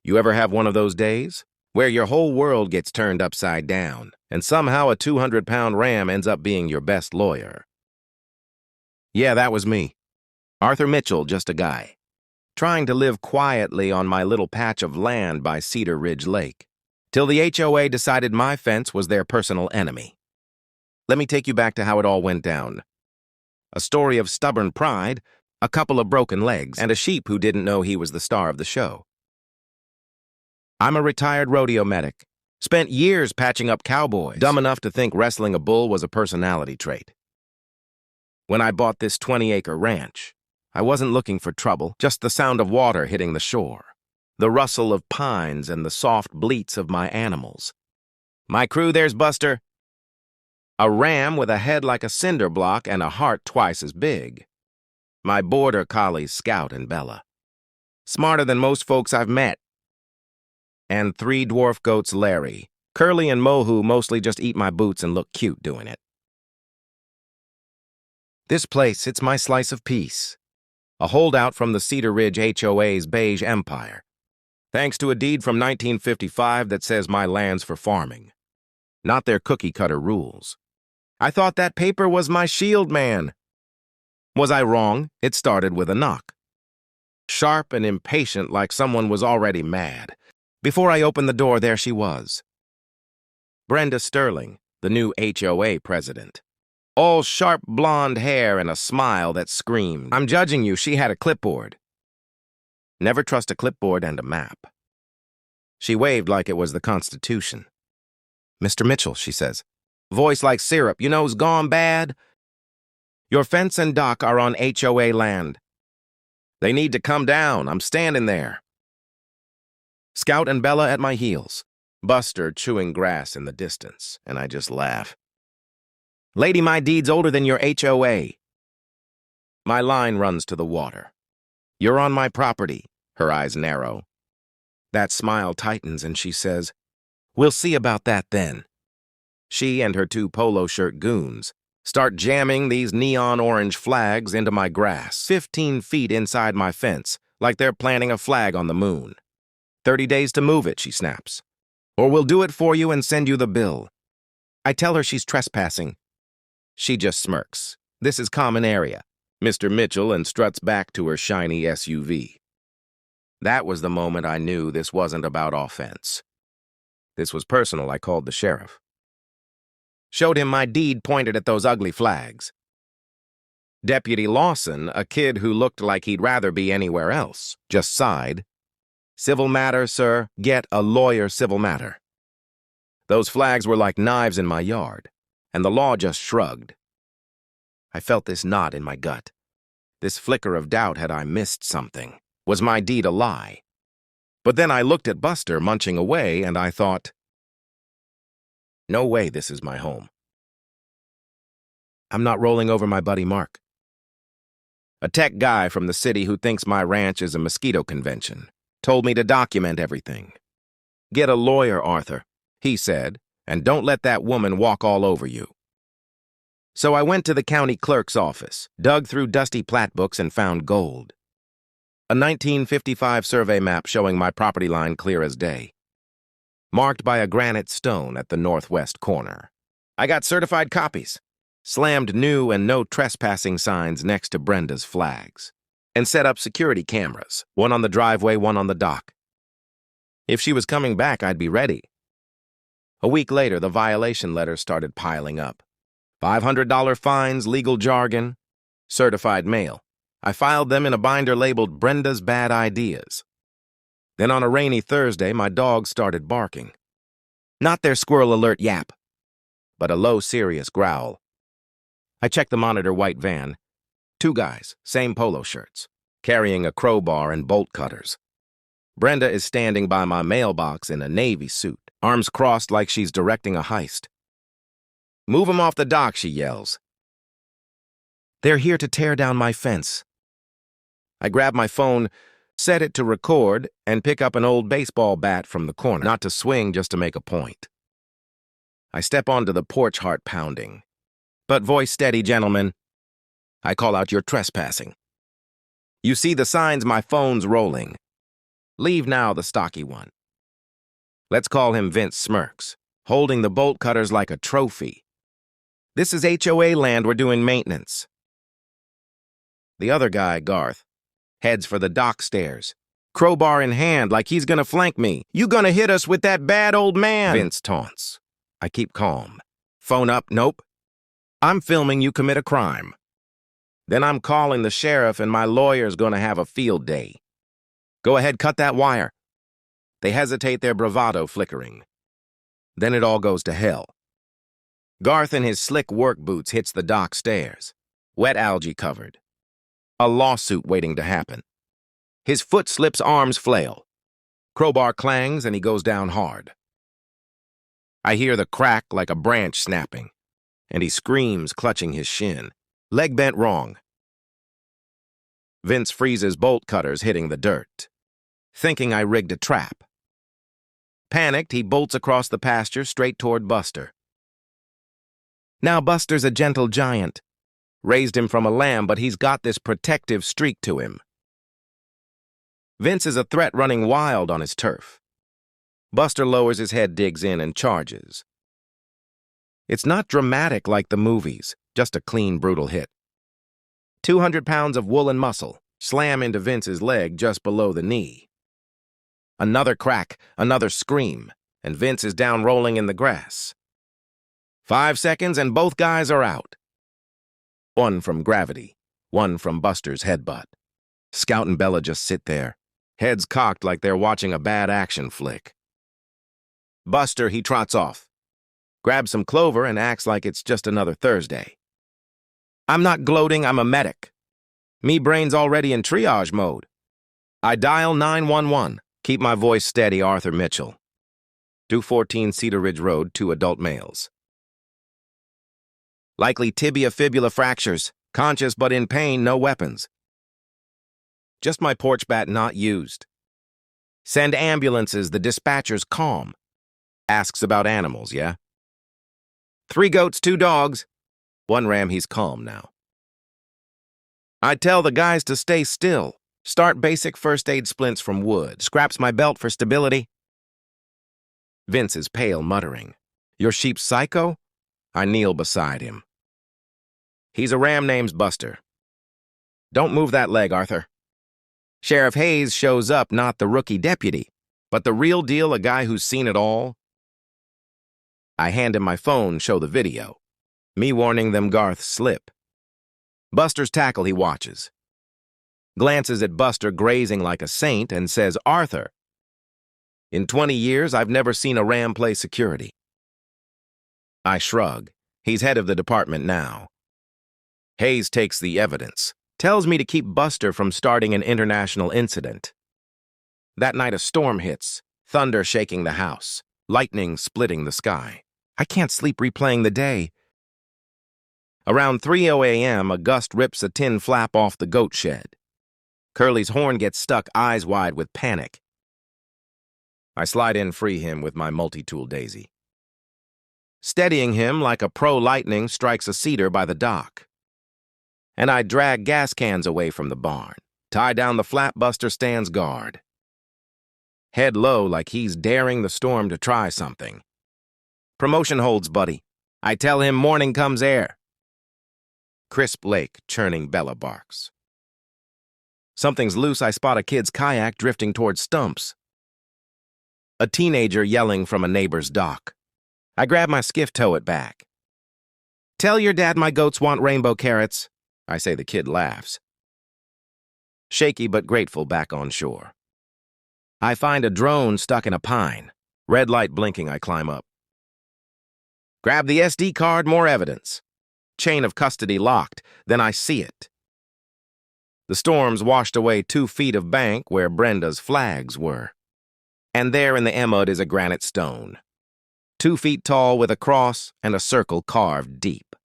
You ever have one of those days where your whole world gets turned upside down and somehow a 200-pound ram ends up being your best lawyer? Yeah, that was me. Arthur Mitchell, just a guy, trying to live quietly on my little patch of land by Cedar Ridge Lake, till the HOA decided my fence was their personal enemy. Let me take you back to how it all went down. A story of stubborn pride, a couple of broken legs, and a sheep who didn't know he was the star of the show. I'm a retired rodeo medic. Spent years patching up cowboys, dumb enough to think wrestling a bull was a personality trait. When I bought this 20-acre ranch, I wasn't looking for trouble, just the sound of water hitting the shore, the rustle of pines and the soft bleats of my animals. My crew, there's Buster. A ram with a head like a cinder block and a heart twice as big. My border collies, Scout and Bella. Smarter than most folks I've met. And 3 dwarf goats, Larry. Curly and Mohu mostly just eat my boots and look cute doing it. This place, it's my slice of peace. A holdout from the Cedar Ridge HOA's beige empire, thanks to a deed from 1955 that says my land's for farming, not their cookie-cutter rules. I thought that paper was my shield, man. Was I wrong? It started with a knock. Sharp and impatient, like someone was already mad. Before I opened the door, there she was. Brenda Sterling, the new HOA president. All sharp blonde hair and a smile that screamed, "I'm judging you." She had a clipboard. Never trust a clipboard and a map. She waved like it was the Constitution. "Mr. Mitchell," she says, voice like syrup, "you know's gone bad? Your fence and dock are on HOA land. They need to come down. I'm standing there." Scout and Bella at my heels, Buster chewing grass in the distance, and I just laugh. "Lady, my deed's older than your HOA. My line runs to the water. You're on my property." Her eyes narrow. That smile tightens and she says, "We'll see about that then." She and her 2 polo shirt goons start jamming these neon orange flags into my grass, 15 feet inside my fence, like they're planting a flag on the moon. 30 days to move it, she snaps. "Or we'll do it for you and send you the bill." I tell her she's trespassing. She just smirks. This is common area, Mr. Mitchell, and struts back to her shiny SUV. That was the moment I knew this wasn't about offense. This was personal. I called the sheriff. Showed him my deed pointed at those ugly flags. Deputy Lawson, a kid who looked like he'd rather be anywhere else, just sighed. "Civil matter, sir. Get a lawyer, civil matter." Those flags were like knives in my yard, and the law just shrugged. I felt this knot in my gut. This flicker of doubt, had I missed something? Was my deed a lie? But then I looked at Buster munching away, and I thought, no way this is my home. I'm not rolling over my buddy Mark, a tech guy from the city who thinks my ranch is a mosquito convention. Told me to document everything. "Get a lawyer, Arthur," he said, "and don't let that woman walk all over you." So I went to the county clerk's office, dug through dusty plat books, and found gold. A 1955 survey map showing my property line clear as day, marked by a granite stone at the northwest corner. I got certified copies, slammed new and no trespassing signs next to Brenda's flags, and set up security cameras, one on the driveway, one on the dock. If she was coming back, I'd be ready. A week later, the violation letters started piling up. $500 fines, legal jargon, certified mail. I filed them in a binder labeled Brenda's Bad Ideas. Then on a rainy Thursday, my dogs started barking. Not their squirrel alert yap, but a low, serious growl. I checked the monitor white van. 2 guys, same polo shirts, carrying a crowbar and bolt cutters. Brenda is standing by my mailbox in a navy suit, arms crossed like she's directing a heist. "Move 'em off the dock," she yells. "They're here to tear down my fence." I grab my phone, set it to record, and pick up an old baseball bat from the corner, not to swing, just to make a point. I step onto the porch, heart pounding. But voice steady, "Gentlemen." I call out, "You're trespassing." You see the signs, my phone's rolling. Leave now, the stocky one. Let's call him Vince Smirks, holding the bolt cutters like a trophy. This is HOA land, we're doing maintenance. The other guy, Garth, heads for the dock stairs, crowbar in hand like he's gonna flank me. You gonna hit us with that bad old man? Vince taunts. I keep calm. Phone up, nope. I'm filming you commit a crime. Then I'm calling the sheriff and my lawyer's gonna have a field day. Go ahead, cut that wire. They hesitate, their bravado flickering. Then it all goes to hell. Garth in his slick work boots hits the dock stairs, wet algae covered. A lawsuit waiting to happen. His foot slips, arms flail. Crowbar clangs and he goes down hard. I hear the crack like a branch snapping, and he screams, clutching his shin. Leg bent wrong. Vince freezes, bolt cutters hitting the dirt, thinking I rigged a trap. Panicked, he bolts across the pasture straight toward Buster. Now Buster's a gentle giant. Raised him from a lamb, but he's got this protective streak to him. Vince is a threat running wild on his turf. Buster lowers his head, digs in, and charges. It's not dramatic like the movies, just a clean, brutal hit. 200 pounds of woolen muscle slam into Vince's leg just below the knee. Another crack, another scream, and Vince is down rolling in the grass. 5 seconds and both guys are out. One from gravity, one from Buster's headbutt. Scout and Bella just sit there, heads cocked like they're watching a bad action flick. Buster, he trots off, grabs some clover and acts like it's just another Thursday. I'm not gloating, I'm a medic. Me brain's already in triage mode. I dial 911, keep my voice steady, Arthur Mitchell. 214 Cedar Ridge Road, 2 adult males. Likely tibia-fibula fractures, conscious but in pain, no weapons. Just my porch bat not used. Send ambulances, the dispatcher's calm. Asks about animals, yeah? 3 goats, 2 dogs. 1 ram, he's calm now. I tell the guys to stay still. Start basic first aid splints from wood. Scraps my belt for stability. Vince is pale, muttering. Your sheep psycho? I kneel beside him. He's a ram, name's Buster. Don't move that leg, Arthur. Sheriff Hayes shows up, not the rookie deputy, but the real deal, a guy who's seen it all. I hand him my phone, show the video. Me warning them Garth slip. Buster's tackle, he watches. Glances at Buster grazing like a saint and says, Arthur. In 20 years, I've never seen a ram play security. I shrug. He's head of the department now. Hayes takes the evidence, tells me to keep Buster from starting an international incident. That night a storm hits, thunder shaking the house, lightning splitting the sky. I can't sleep replaying the day. Around 3:00 a.m., a gust rips a tin flap off the goat shed. Curly's horn gets stuck, eyes wide with panic. I slide in, free him with my multi-tool daisy. Steadying him like a pro, lightning strikes a cedar by the dock. And I drag gas cans away from the barn. Tie down the flap, Buster stands guard. Head low like he's daring the storm to try something. Promotion holds, buddy. I tell him morning comes air. Crisp lake, churning Bella barks. Something's loose, I spot a kid's kayak drifting towards stumps. A teenager yelling from a neighbor's dock. I grab my skiff, tow it back. Tell your dad my goats want rainbow carrots. I say, the kid laughs. Shaky but grateful, back on shore. I find a drone stuck in a pine. Red light blinking, I climb up. Grab the SD card, more evidence. Chain of custody locked, then I see it. The storms washed away 2 feet of bank where Brenda's flags were. And there in the emud is a granite stone, 2 feet tall with a cross and a circle carved deep.